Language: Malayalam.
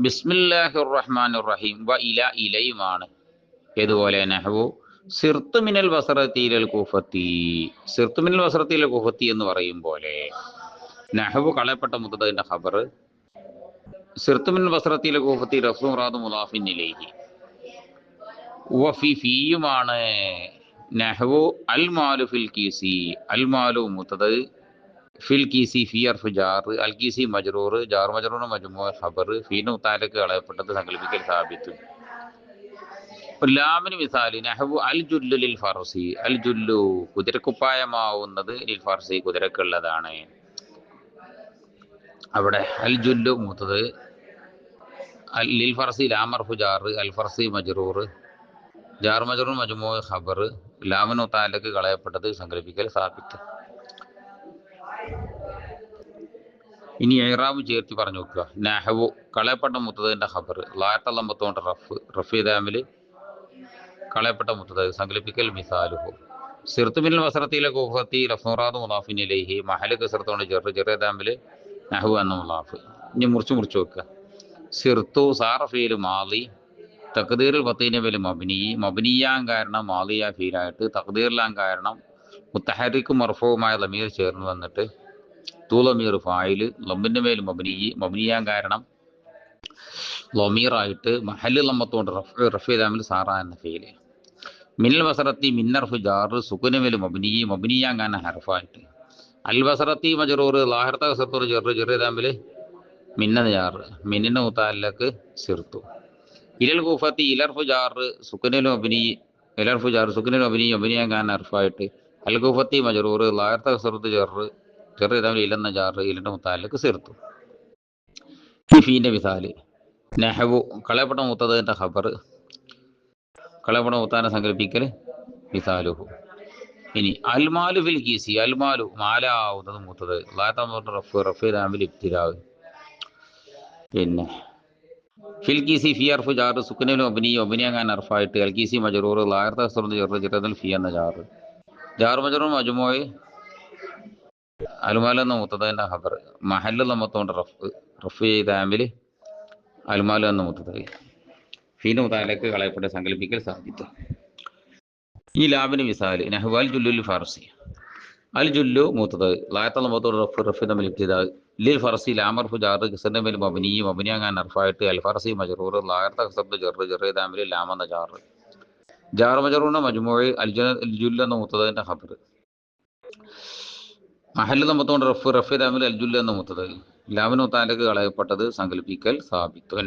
ബിസ്മില്ലാഹിർ റഹ്മാനിർ റഹീം വ ഇല ഇലയുമാണ്. ഇതുപോലെ നഹ്വു സിർത്ത് മിനൽ ബസറത്തിയിലൽ കൂഫത്തി, സിർത്ത് മിനൽ ബസറത്തിയിലെ കൂഫത്തി എന്ന് പറയും പോലെ നഹ്വു കളയപ്പെട്ട മുത്തതിന്റെ ഖബർ സിർത്ത് മിനൽ ബസറത്തിയിലെ കൂഫത്തി റഫ്ഉ മുറാദു മുദാഫിൻ ഇലൈഹി വഫി ഫീയുമാണ്. നഹ്വു അൽ മാലു ഫിൽ കീസി, അൽ മാലു മുത്തത് ഫിൽ കീസി ഫി അർഫ് ജാർ, അൽ കീസി മജ്റൂർ, ജാർ മജ്റൂർ മജ്മൂ ഖബർ, ഫീനു താലക്ക് കളയപ്പെട്ടത് സങ്കല്പിക്കൽ സാബിത്ത്. ലാമിന് മിസാലി നഹ്വു അൽ ജുല്ലു ലിൽ ഫർസി, അൽ ജുല്ലു കുതിരക്കുപ്പായമാവുന്നത് ലിൽ ഫർസി കുതിരക്കുള്ളതാണ്. അവിടെ അൽ ജുല്ലു മൂത്തത്, ലിൽ ഫർസി ലാമർഫു ജാർ, അൽ ഫർസി മജ്റൂർ, ജാർ മജ്റൂർ മജ്മൂ ഖബർ, ലാമിനു താലക്ക് കളയപ്പെട്ടത് സങ്കല്പിക്കൽ സാബിത്ത്. ഇനി ഇറാബ് ചേർത്തി പറഞ്ഞു നോക്കുക. നഹ്വു കളയപ്പെട്ട മുത്തതിന്റെ ഖബർ ലായത്തല്ലമ്പത്തോണ്ട് റഫ് ദാമിൽ കളയപ്പെട്ട മുത്തത് സങ്കല്പിക്കൽ മിസാലുഹു സിർത്ത് മിനൽ വസറത്തിലെ കൂഫത്തി റഫ്ഉറാദു മുദാഫിൻ ഇലൈഹി മഹല് കസറത്തോണ്ട് ജെറ് ദാമിൽ നഹ്വു എന്ന മുദാഫ്. ഇനി മുറിച്ച് വെക്കുക. സിർത്തു സാറ ഫീൽ മാലി തഖ്ദീറുൽ ബത്തീന ബിൽ മബ്നി, മബ്നിയാൻ കാരണം മാലിയ ഫീലായിട്ട്, തഖ്ദീറിലാൻ കാരണം മുത്തഹരിക്കും മർഫൂമായ ലമീർ ചേർന്ന് വന്നിട്ട് തൂലമീർ ഫായില് ലമ്മിന്റെ മേൽ മബ്നിയാൻ കാരണം ലമീറായിട്ട് മഹല്ല് ലമ്മത്തോണ്ട് റഫ് ദാമിൽ സാറ എന്ന ഫീല്. മിനൽ ബസറത്തി മിന്നർഫ് ജാർ സുക്കുന മേൽ മബ്നിയാൻ കാരണം ഹർഫായിട്ട്. അൽ ബസറത്തി മജ്റൂർ ലാഹിർത്ത കസറത്തോട് ജെറ് ദാമിൽ മിന്ന ജാർ, മിന്നിന്റെ മുതഅല്ലഖ് സിർത്തു. ഇലൽ കൂഫത്തി ഇലർഫു ജാർ സുക്കുനൽ മബ്നി, ഇലർഫു ജാർ സുക്കുനൽ മബ്നിയാൻ കാരണം ഹർഫായിട്ട്. അൽ കൂഫത്തി മജ്റൂർ ലാഹിർത്ത കസറത്ത് ജെറ് ദാമിൽ ഇലെന്ന ജാർ, ഇലിന്റെ മുതഅല്ലഖ് സിർത്തു. ഫീന്റെ മിസാല് നഹ്വു കളയപ്പെട്ട മുത്തതിന്റെ ഖബർ കളയപ്പെട്ട മുത്താനെ സങ്കല്പിക്കൽ മിസാലുഹു. ഇനി അൽമാലു ഫിൽ കീസി, അൽമാലു മാലാവുന്നത് മുത്തത് ലാത്ത റഫ് ദാമിൽ ഇബ്തിദാവ്. പിന്നെ ഫിൽ കീസി ഫി അർഫ് ജാർ സുക്കുനൽ മബ്നിയാൻ അർഫായിട്ട്. അൽ കീസി മജ്റൂർ ലാഹിർത്ത കസറത്ത് ജെറ് ഫി എന്ന ജാർ, ജാർ മജ്റൂർ മജ്മൂ അൽമാൽ എന്ന മുത്തതിന്റെ ഖബർ മഹല്ല് ലമ്മത്തോണ്ട് റഫ് ദാമിൽ അൽമാലു എന്ന മുത്തത് ഫീന് മുതാലക്ക് കളയപ്പെട്ട സങ്കല്പിക്കൽ സാധിത്തു. ഈ ലാബിന് മിസാല് നഹ്വു അൽ ജുല്ലു ലിൽ ഫർസി, അൽ ജുല്ലു മുത്തത് ലായത്തുള്ള മുത്തോട് റഫ് തമ്മിൽ ഇബ്തിദാ ലിൽ ഫർസി ലാമർഫു ജാർ കിസറിന്റെ മേൽ മബ്നിയാൻ അർഫായിട്ട്. അൽ ഫർസി മജ്റൂർ ലായർത്ത കസറത്ത് ജെറ് ദാമിൽ ലാം എന്ന ജാർ മജ്റൂറിന്റെ മജ്മൂ അൽ ജുല്ലു എന്ന മുത്തതിന്റെ ഖബർ മഹല്ല് നമ്മത്തോണ്ട് റഫ് ദാമിൽ അൽ ജുല്ലു എന്ന മുത്തത് ലാമിന് മുതാലക്ക് കളയപ്പെട്ടത് സങ്കല്പിക്കൽ സാബിത്തുൻ.